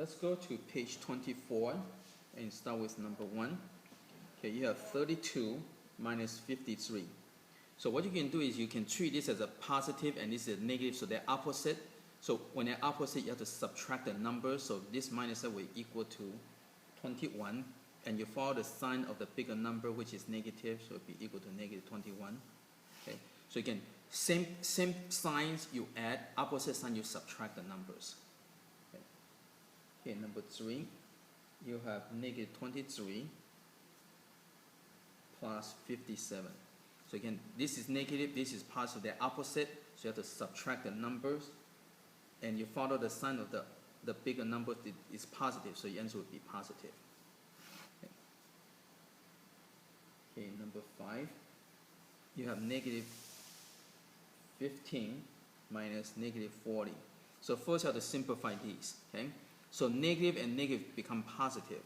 let's go to page 24 and start with number 1. Okay, you have 32 minus 53. So what you can do is you can treat this as a positive and this is a negative, so they're opposite. So when they're opposite, you have to subtract the numbers. So this minus will equal to 21, and you follow the sign of the bigger number, which is negative, so it will be equal to negative 21. Okay, so again, same signs you add, opposite sign you subtract the numbers. Okay, number 3, you have negative 23 plus 57. So again, this is negative, this is positive, they're opposite, so you have to subtract the numbers, and you follow the sign of the bigger number is positive, so your answer would be positive. Okay, number 5, you have negative 15 minus negative 40. So first you have to simplify these, okay? So negative and negative become positive.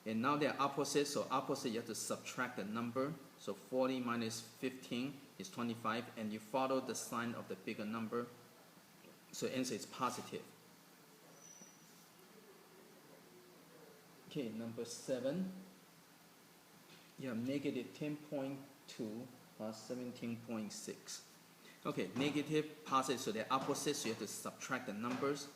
And now they're opposite, so opposite you have to subtract the number. So 40 minus 15 is 25, and you follow the sign of the bigger number, so answer is positive. Okay, number 7, you have negative 10.2 plus 17.6. Okay, negative, positive, so they're opposite, so you have to subtract the numbers.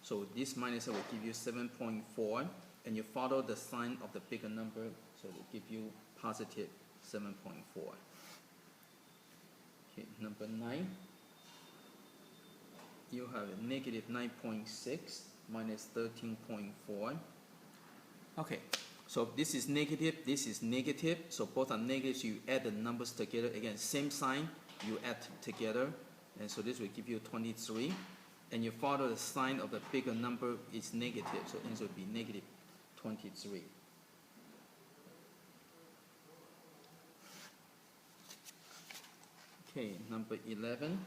So this minus will give you 7.4, and you follow the sign of the bigger number, so it will give you positive 7.4. Okay, number 9, you have a negative 9.6 minus 13.4. Okay, so this is negative, so both are negative, so you add the numbers together. Again, same sign, you add together, and so this will give you 23, and you follow the sign of the bigger number is negative, so answer will be negative 23. Okay, number 11,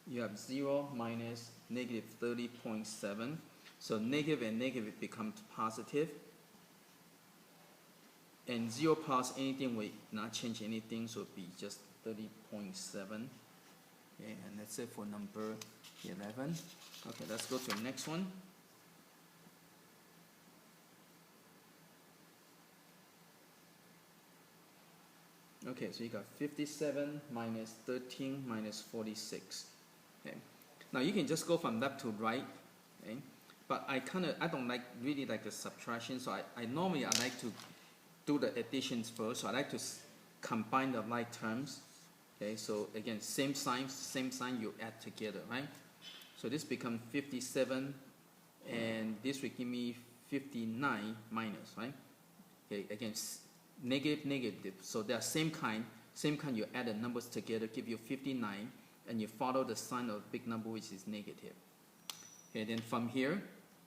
you have 0 minus negative 30.7. So negative and negative becomes positive, and 0 plus anything will not change anything, so it will be just 30.7. Okay, and that's it for number 11. Okay, let's go to the next one. Okay, so you got 57 minus 13 minus 46. Okay, now you can just go from left to right. Okay, but I don't really like the subtraction, so I normally like to do the additions first. So I like to combine the like terms. Okay, so again, same sign you add together, right? So this becomes 57, and this will give me 59 minus, right? Okay, again, negative, negative. So they are same kind. You add the numbers together, give you 59, and you follow the sign of big number, which is negative. Okay, then from here,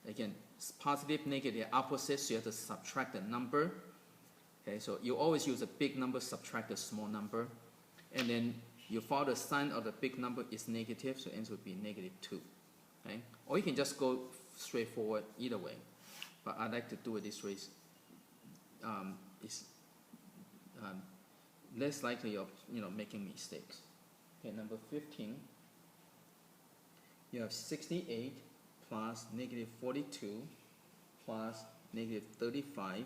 again, positive, negative, opposite, so you have to subtract the number. Okay, so you always use a big number, subtract a small number. And then you follow the sign of the big number is negative, so answer would be negative 2. Okay? Or you can just go straightforward either way. But I like to do it this way. It's less likely of making mistakes. Okay, number 15, you have 68 plus negative 42 plus negative 35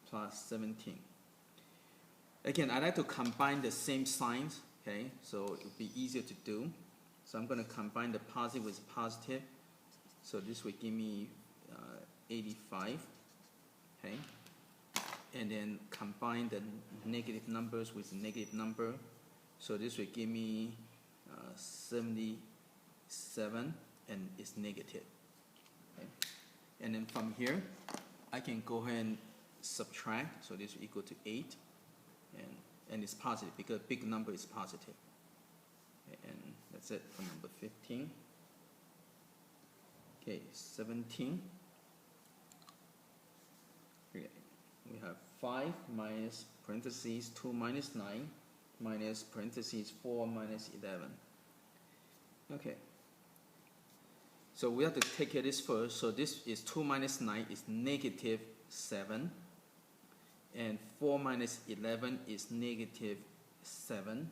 plus 17. Again, I like to combine the same signs, okay, so it will be easier to do. So I'm going to combine the positive with positive. So this will give me 85, okay, and then combine the negative numbers with the negative number. So this will give me 77, and it's negative. Okay. And then from here, I can go ahead and subtract. So this will equal to 8, and it's positive because big number is positive. Okay, and that's it for number 15. Okay, 17. Okay, we have 5 minus parentheses 2 minus 9 minus parentheses 4 minus 11. Okay, so we have to take care of this first. So this is 2 minus 9 is negative 7, and 4 minus 11 is negative 7,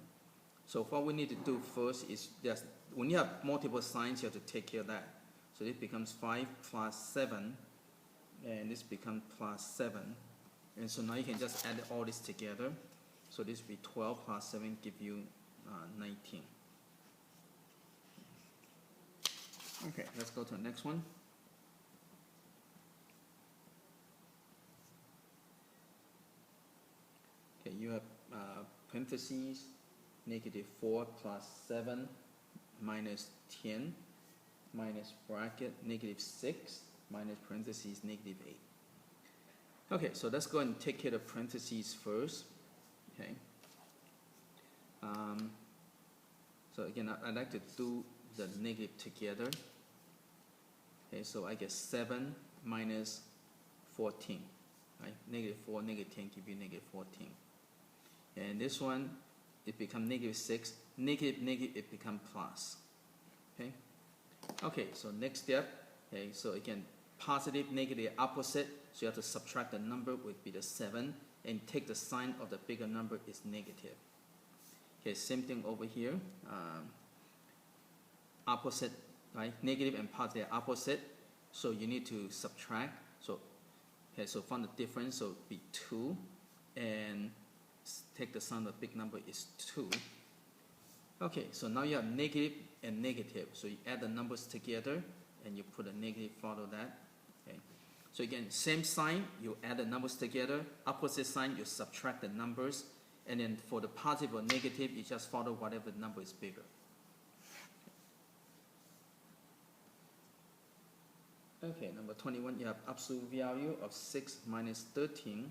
So what we need to do first is just when you have multiple signs, you have to take care of that. So this becomes 5 plus 7, and this becomes plus 7. And so now you can just add all this together. So this will be 12 plus 7 give you 19. Okay, let's go to the next one. Okay, you have parentheses, negative 4 plus 7 minus 10 minus bracket negative 6 minus parentheses negative 8. Okay, so let's go and take care of parentheses first. Okay. So again, I'd like to do the negative together. Okay, so I get 7 minus 14. Right? Negative 4, negative 10 give you negative 14. And this one, it becomes negative 6. Negative, negative, it becomes plus. Okay? Okay, so next step. Okay, so again, positive, negative, opposite. So you have to subtract the number, would be the 7, and take the sign of the bigger number is negative. Okay, same thing over here. Opposite, right? Negative and positive opposite. So you need to subtract. So, okay, so find the difference. So be 2, and take the sign of the big number is 2. Okay, so now you have negative and negative. So you add the numbers together, and you put a negative follow that. Okay. So again, same sign, you add the numbers together. Opposite sign, you subtract the numbers. And then for the positive or negative, you just follow whatever number is bigger. Okay, number 21, you have absolute value of 6 minus 13.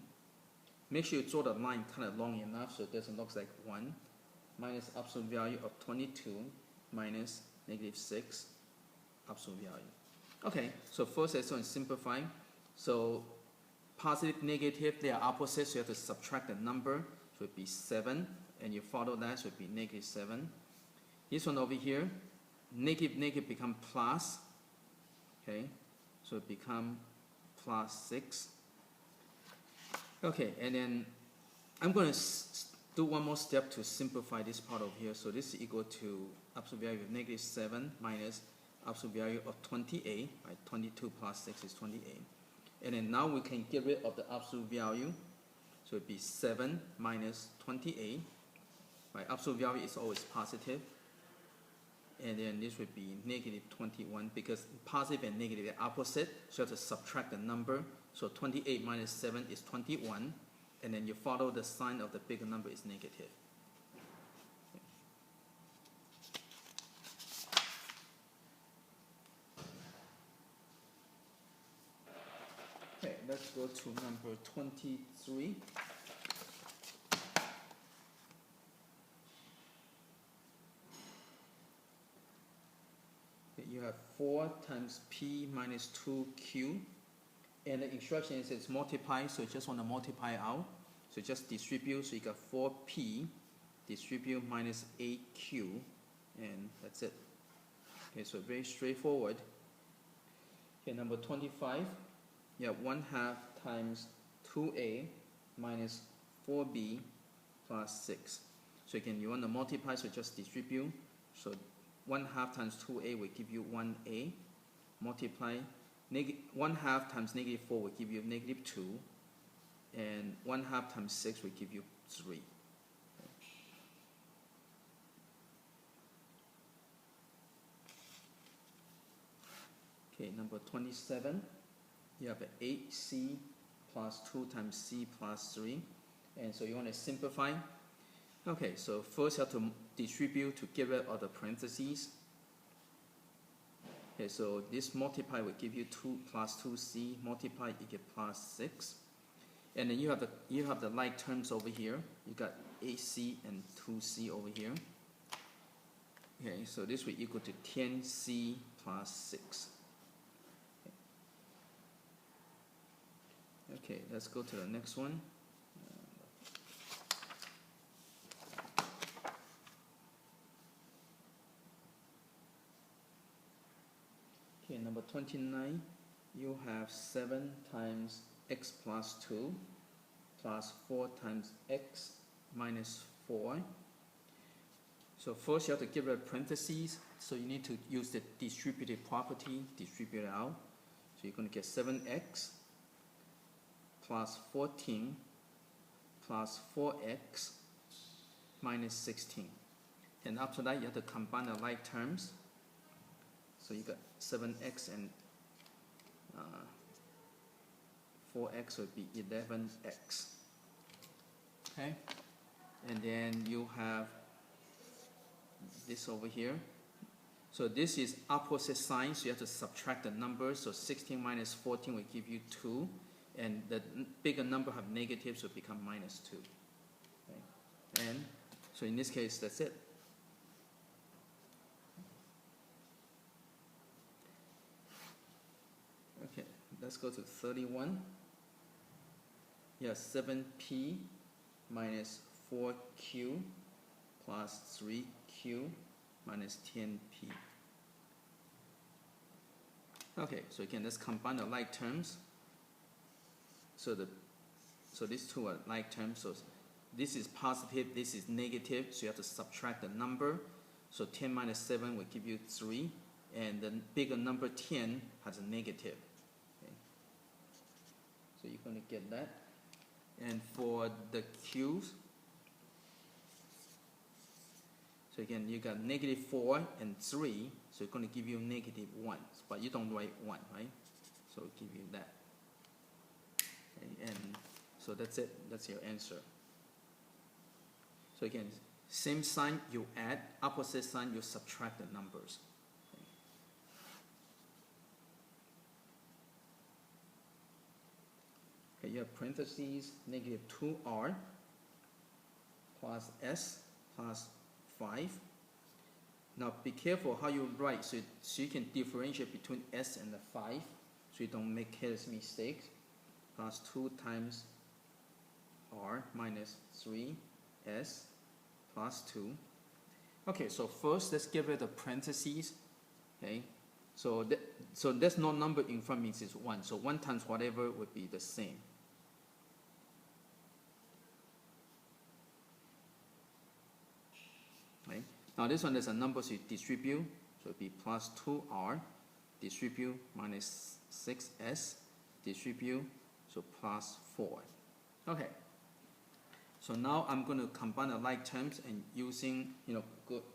Make sure you draw the line kind of long enough so it doesn't look like 1. Minus absolute value of 22 minus negative 6 absolute value. Okay, so first let's go and simplify. So positive, negative, they are opposite, so you have to subtract the number. So it would be 7, and you follow that, so it would be negative 7. This one over here, negative, negative become plus. Okay, so it become plus 6. Okay, and then I'm going to do one more step to simplify this part over here. So this is equal to absolute value of negative 7 minus absolute value of 28. Right? 22 plus 6 is 28. And then now we can get rid of the absolute value. So it would be 7 minus 28. Right? Absolute value is always positive. And then this would be negative 21 because positive and negative are opposite. So you have to subtract the number. So 28 minus 7 is 21. And then you follow the sign of the bigger number is negative. Okay, let's go to number 23. Okay, you have 4 times p minus 2q. And the instruction is it's multiply, so you just want to multiply out. So just distribute, so you got 4p, distribute minus 8q, and that's it. Okay, so very straightforward. Okay, number 25, you have 1/2 times 2a minus 4b plus 6. So again, you want to multiply, so just distribute. So 1/2 times 2a will give you 1a, multiply. 1/2 times negative 4 will give you negative 2, and 1/2 times 6 will give you 3. Okay, number 27, you have 8c plus 2 times c plus 3, and so you want to simplify. Okay, so first you have to distribute to get rid of the parentheses. Okay, so this multiply will give you 2 plus 2c, multiply you get plus 6. And then you have the like terms over here. You got 8c and 2c over here. Okay, so this will equal to 10c plus 6. Okay, let's go to the next one. Okay, number 29, you have 7 times x plus 2 plus 4 times x minus 4. So first you have to get rid of parentheses. So you need to use the distributive property, distribute it out. So you're going to get 7x plus 14 plus 4x minus 16. And after that, you have to combine the like terms. So you got 7x and 4x would be 11x. Okay? And then you have this over here. So this is opposite sign, so you have to subtract the numbers. So 16 minus 14 will give you 2. And the bigger number have negatives, so it become minus 2. Okay? And so in this case, that's it. Okay, let's go to 31. Yeah, 7p minus 4q plus 3q minus 10p. Okay, so again, let's combine the like terms. So these two are like terms. So this is positive, this is negative, so you have to subtract the number. So 10 minus 7 will give you 3, and the bigger number 10 has a negative. Okay. So you're going to get that. And for the q's, so again, you got negative 4 and 3, so it's going to give you negative 1. But you don't write 1, right? So it'll give you that. Okay, and so that's it. That's your answer. So again, same sign you add, opposite sign you subtract the numbers. Okay, you have parentheses, negative 2r plus s plus 5. Now be careful how you write, so you can differentiate between s and the 5, so you don't make careless mistakes. Plus 2 times r minus 3s plus 2. Okay, so first let's get rid of the parentheses. Okay, so there's no number in front means it's 1. So 1 times whatever would be the same. Okay. Now this one there's a number, so you distribute, so it'd be plus 2r, distribute minus 6s, distribute, so plus 4. Okay. So now I'm going to combine the like terms and using,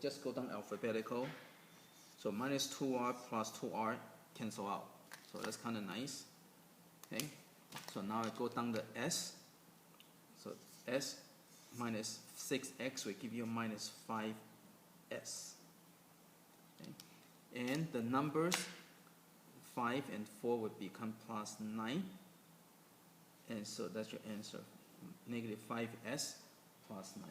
just go down alphabetical. So minus 2r plus 2r cancel out. So that's kind of nice. Okay. So now I go down the s. So s minus 6x will give you minus 5s. Okay. And the numbers 5 and 4 would become plus 9. And so that's your answer. Negative 5s plus 9.